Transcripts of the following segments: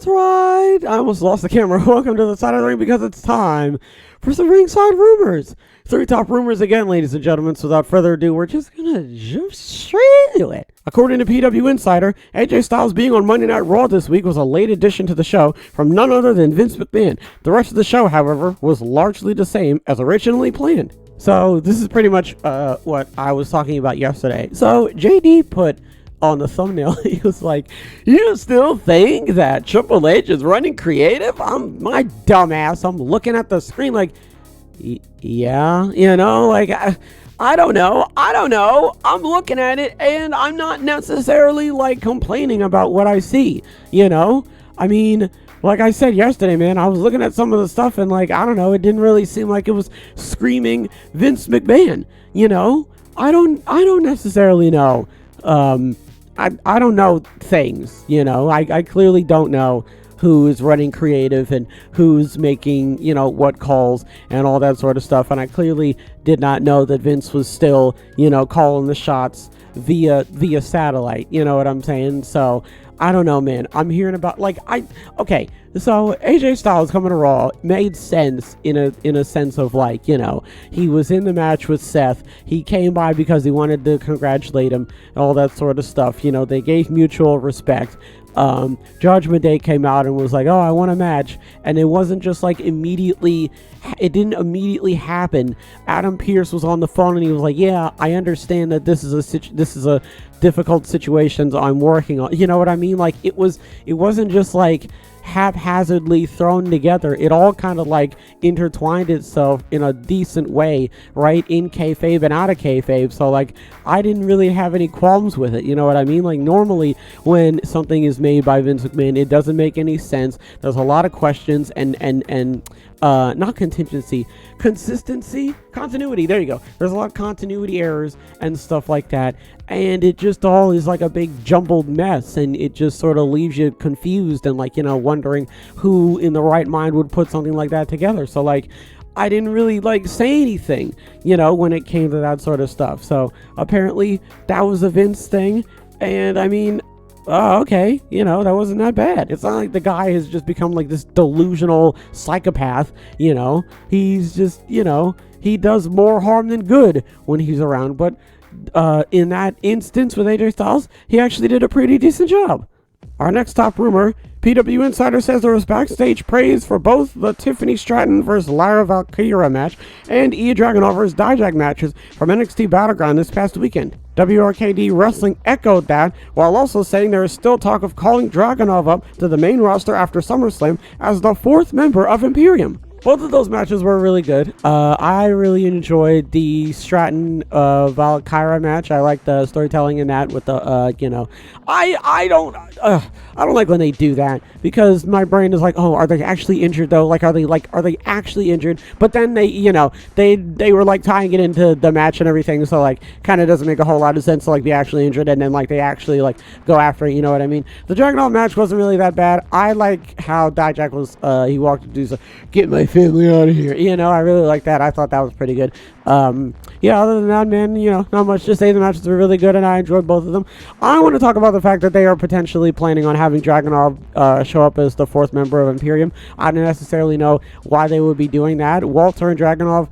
That's right. I almost lost the camera. Welcome to the side of the ring because it's time for some ringside rumors. 3 top rumors again, ladies and gentlemen. So without further ado, we're just going to jump straight into it. According to PW Insider, AJ Styles being on Monday Night Raw this week was a late addition to the show from none other than Vince McMahon. The rest of the show, however, was largely the same as originally planned. So this is pretty much what I was talking about yesterday. So JD put on the thumbnail, he was like, "You still think that Triple H is running creative?" My dumbass, I'm looking at the screen like, yeah, you know, like, I don't know. I'm looking at it and I'm not necessarily like complaining about what I see, you know? I mean, like I said yesterday, man, I was looking at some of the stuff and like, I don't know, it didn't really seem like it was screaming Vince McMahon, you know? I don't necessarily know. I don't know things, you know? I clearly don't know who's running creative and who's making, you know, what calls and all that sort of stuff. And I clearly did not know that Vince was still, you know, calling the shots via satellite. You know what I'm saying? So I don't know, man. I'm hearing about okay. So AJ Styles coming to Raw made sense in a sense of like, you know, he was in the match with Seth. He came by because he wanted to congratulate him and all that sort of stuff. You know, they gave mutual respect. Judgment Day came out and was like, "Oh, I want a match," and it wasn't just like immediately. It didn't immediately happen. Adam Pearce was on the phone and he was like, "Yeah, I understand that this is a difficult situation I'm working on." You know what I mean? Like it wasn't just like haphazardly thrown together. It all kind of like intertwined itself in a decent way, right? In kayfabe and out of kayfabe. So like I didn't really have any qualms with it. You know what I mean? Like normally when something is made by Vince McMahon, it doesn't make any sense. There's a lot of questions and not contingency, consistency, continuity. There you go. There's a lot of continuity errors and stuff like that. And it just all is like a big jumbled mess, and it just sort of leaves you confused and like, you know, wondering who in the right mind would put something like that together. So like I didn't really like say anything, you know, when it came to that sort of stuff. So apparently that was a Vince thing. And I mean, oh, okay, you know, that wasn't that bad. It's not like the guy has just become like this delusional psychopath, you know. He's just, you know, he does more harm than good when he's around. But in that instance with AJ Styles, he actually did a pretty decent job. Our next top rumor, PW Insider says there was backstage praise for both the Tiffany Stratton vs. Lyra Valkyria match and Ilya Dragunov vs. Dijak matches from NXT Battleground this past weekend. WRKD Wrestling echoed that, while also saying there is still talk of calling Dragunov up to the main roster after SummerSlam as the 4th member of Imperium. Both of those matches were really good. I really enjoyed the Stratton Valkyria match. I like the storytelling in that with the you know, I don't like when they do that because my brain is like, oh, are they actually injured though? Like, are they actually injured? But then they, you know, they were like tying it into the match and everything, so like kind of doesn't make a whole lot of sense to like be actually injured and then like they actually like go after it. You know what I mean? The Dragunov match wasn't really that bad. I like how Dijak was he walked to do so, "Get my family out of here." You know, I really like that. I thought that was pretty good. Yeah, other than that, man, you know, not much to say. The matches were really good and I enjoyed both of them. I want to talk about the fact that they are potentially planning on having Dragunov show up as the 4th member of Imperium. I don't necessarily know why they would be doing that. Gunther and Dragunov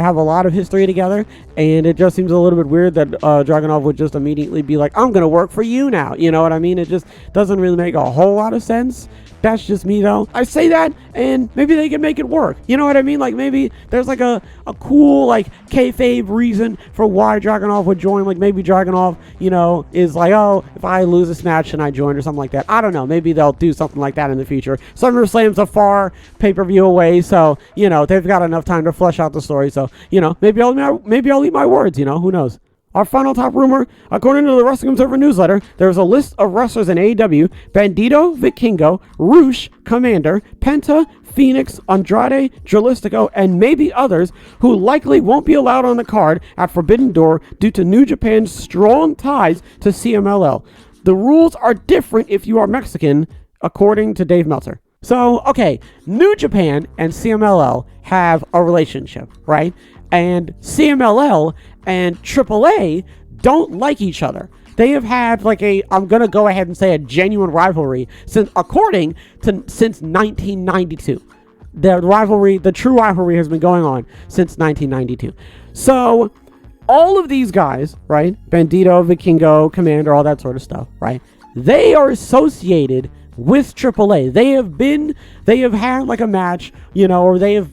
have a lot of history together, and it just seems a little bit weird that Dragunov would just immediately be like, "I'm gonna work for you now." You know what I mean? It just doesn't really make a whole lot of sense. That's just me though. I say that and maybe they can make it work. You know what I mean? Like maybe there's like a cool like kayfabe reason for why Dragunov would join. Like maybe Dragunov, you know, is like, "Oh, if I lose this match and I join," or something like that. I don't know. Maybe they'll do something like that in the future. SummerSlam's a far pay-per-view away, so you know they've got enough time to flesh out the story. So you know, maybe I'll eat my words. You know, who knows? Our final top rumor, according to the Wrestling Observer newsletter, there's a list of wrestlers in AEW: Bandito, Vikingo, Roosh, Commander, Penta, Phoenix, Andrade, Jalistico, and maybe others who likely won't be allowed on the card at Forbidden Door due to New Japan's strong ties to CMLL. The rules are different if you are Mexican, according to Dave Meltzer. So, okay, New Japan and CMLL have a relationship, right? And CMLL and AAA don't like each other. they have had like I'm going to go ahead and say a genuine rivalry since 1992. The true rivalry has been going on since 1992. So all of these guys, right? Bandito, Vikingo, Commander, all that sort of stuff, right? They are associated with AAA. They have had like a match, or they have,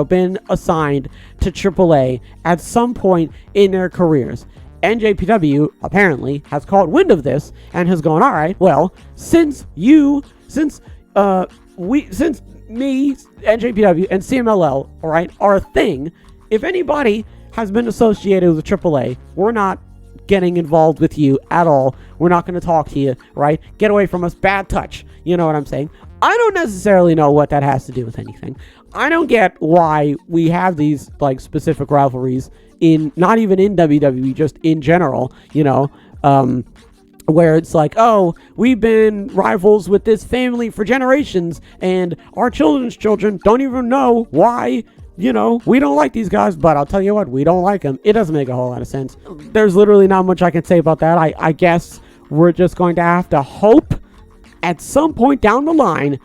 been assigned to AAA at some point in their careers. NJPW apparently has caught wind of this and has gone, all right, well, since me, NJPW, and CMLL, all right, are a thing, if anybody has been associated with AAA, we're not getting involved with you at all. We're not going to talk to you, right? Get away from us. Bad touch. You know what I'm saying? I don't necessarily know what that has to do with anything. I don't get why we have these like specific rivalries not even in WWE, just in general, where it's like, oh, we've been rivals with this family for generations, and our children's children don't even know why, we don't like these guys, but I'll tell you what, we don't like them. It doesn't make a whole lot of sense. There's literally not much I can say about that. I guess we're just going to have to hope at some point down the line.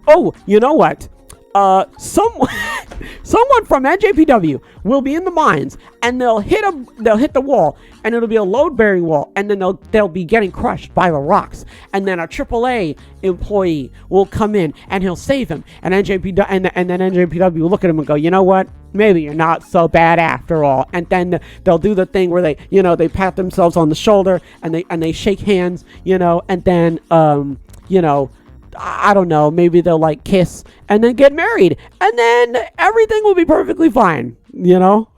Oh, you know what? Someone from NJPW will be in the mines, and they'll hit the wall, and it'll be a load-bearing wall, and then they'll be getting crushed by the rocks, and then a AAA employee will come in, and he'll save him, and then NJPW will look at him and go, you know what? Maybe you're not so bad after all. And then they'll do the thing where they pat themselves on the shoulder, and they shake hands, and then I don't know, maybe they'll like kiss and then get married, and then everything will be perfectly fine.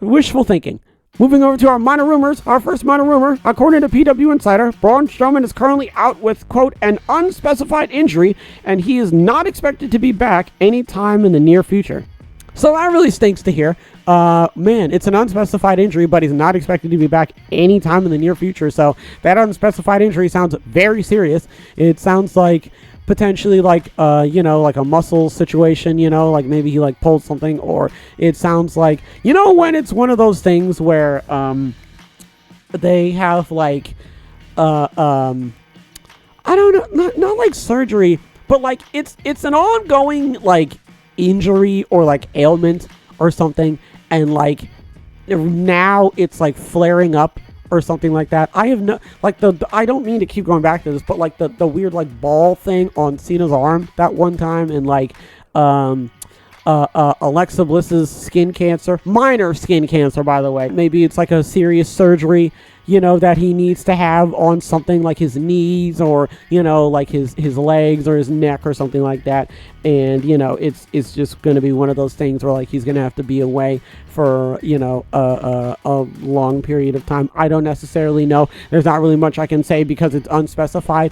Wishful thinking. Moving over to our minor rumors. Our first minor rumor, according to PW Insider, Braun Strowman is currently out with, quote, an unspecified injury, and he is not expected to be back anytime in the near future. So that really stinks to hear. Man, it's an unspecified injury, but he's not expected to be back anytime in the near future. So that unspecified injury sounds very serious. It sounds like potentially like like a muscle situation, like maybe he like pulled something, or it sounds like, when it's one of those things where they have like I don't know, not like surgery, but like it's an ongoing like injury or like ailment or something, and like now it's like flaring up or something like that. I have no, like I don't mean to keep going back to this, but like the weird like ball thing on Cena's arm that one time, and like Alexa Bliss's skin cancer, minor skin cancer, by the way. Maybe it's like a serious surgery, that he needs to have on something like his knees, or, like his legs or his neck or something like that. And, it's just going to be one of those things where like he's going to have to be away for, a long period of time. I don't necessarily know. There's not really much I can say because it's unspecified,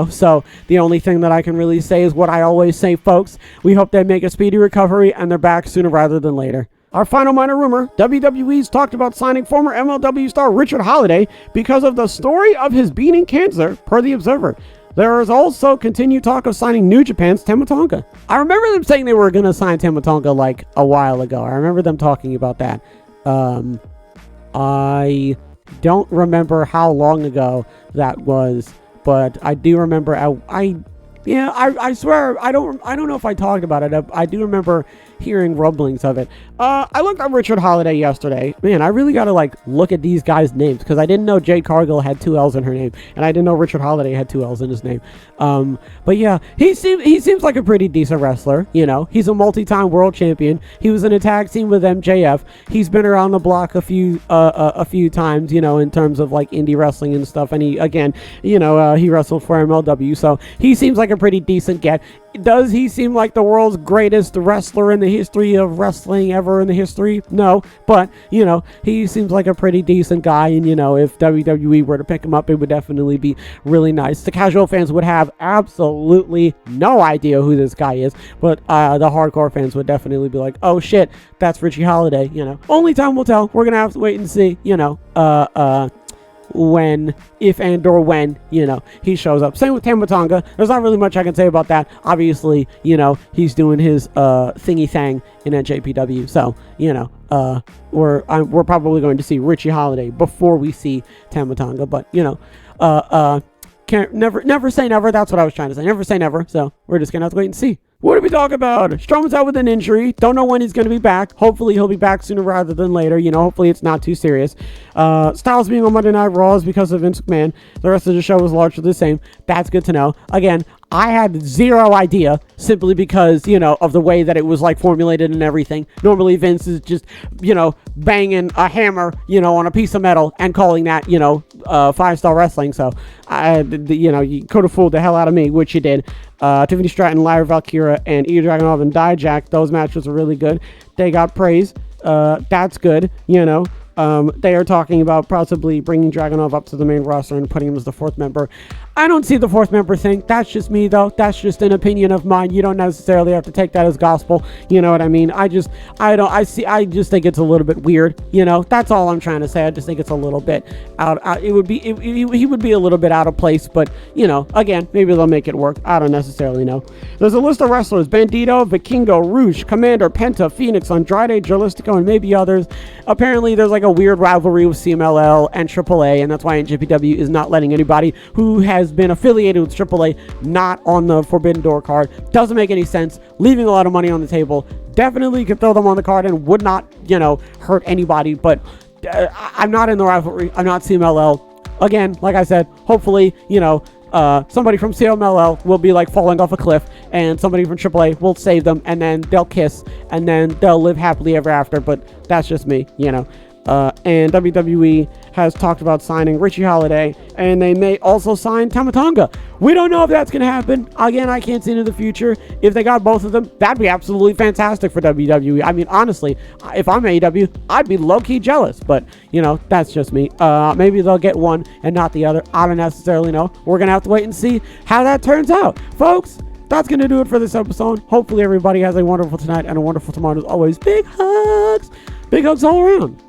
so the only thing that I can really say is what I always say, folks. We hope they make a speedy recovery and they're back sooner rather than later. Our final minor rumor, WWE's talked about signing former MLW star Richard Holliday because of the story of his beating cancer, per The Observer. There is also continued talk of signing New Japan's Tama Tonga. I remember them saying they were going to sign Tama Tonga like a while ago. I remember them talking about that. I don't remember how long ago that was, but I do remember I swear I don't know if I talked about it. I do remember hearing rumblings of it. I looked up Richard Holliday yesterday. Man, I really gotta like look at these guys' names, because I didn't know Jade Cargill had 2 L's in her name, and I didn't know Richard Holliday had 2 L's in his name. But yeah, he seems like a pretty decent wrestler. He's a multi-time world champion. He was in a tag team with MJF. He's been around the block a few times, in terms of like indie wrestling and stuff. And he wrestled for MLW, so he seems like a pretty decent get. Does he seem like the world's greatest wrestler in the history of wrestling ever in the history? No, but he seems like a pretty decent guy, and if WWE were to pick him up, it would definitely be really nice. The casual fans would have absolutely no idea who this guy is, but the hardcore fans would definitely be like, oh shit, that's Richie Holliday. Only time will tell. We're gonna have to wait and see. if and or when, he shows up. Same with Tama Tonga. There's not really much I can say about that. Obviously, he's doing his thingy thing in NJPW. So, we're probably going to see Richie Holiday before we see Tama Tonga. But, can't never say never. That's what I was trying to say. Never say never. So we're just gonna have to wait and see. What do we talk about? Strowman's out with an injury. Don't know when he's going to be back. Hopefully he'll be back sooner rather than later. Hopefully it's not too serious. Styles being on Monday Night Raw is because of Vince McMahon. The rest of the show was largely the same. That's good to know. Again, I had zero idea simply because, of the way that it was formulated and everything. Normally Vince is just, banging a hammer, on a piece of metal and calling that, 5-star wrestling. So, you could have fooled the hell out of me, which you did. Tiffany Stratton, Lyra Valkyria, and Ilya Dragunov and Dijak. Those matches were really good. They got praise. That's good, They are talking about possibly bringing Dragunov up to the main roster and putting him as the 4th member. I don't see the 4th member thing. That's just me, though. That's just an opinion of mine. You don't necessarily have to take that as gospel. You know what I mean? I just think it's a little bit weird. That's all I'm trying to say. I just think it's a little bit out. He would be a little bit out of place, but again, maybe they'll make it work. I don't necessarily know. There's a list of wrestlers: Bandito, Vikingo, Roosh, Commander, Penta, Phoenix, Andrade, Jalistico, and maybe others. Apparently, there's a weird rivalry with CMLL and AAA, and that's why NJPW is not letting anybody who has been affiliated with AAA not on the Forbidden Door card. Doesn't make any sense. Leaving a lot of money on the table. Definitely could throw them on the card and would not, hurt anybody, but I'm not in the rivalry. I'm not CMLL. Again, like I said, hopefully, somebody from CMLL will be falling off a cliff, and somebody from AAA will save them, and then they'll kiss, and then they'll live happily ever after. But that's just me, and WWE has talked about signing Richie Holiday, and they may also sign Tama Tonga. We don't know if that's going to happen. Again, I can't see into the future. If they got both of them, that'd be absolutely fantastic for WWE. I mean, honestly, if I'm AEW, I'd be low-key jealous, but, that's just me. Maybe they'll get one and not the other. I don't necessarily know. We're going to have to wait and see how that turns out. Folks, that's going to do it for this episode. Hopefully everybody has a wonderful tonight and a wonderful tomorrow. As always, big hugs. Big hugs all around.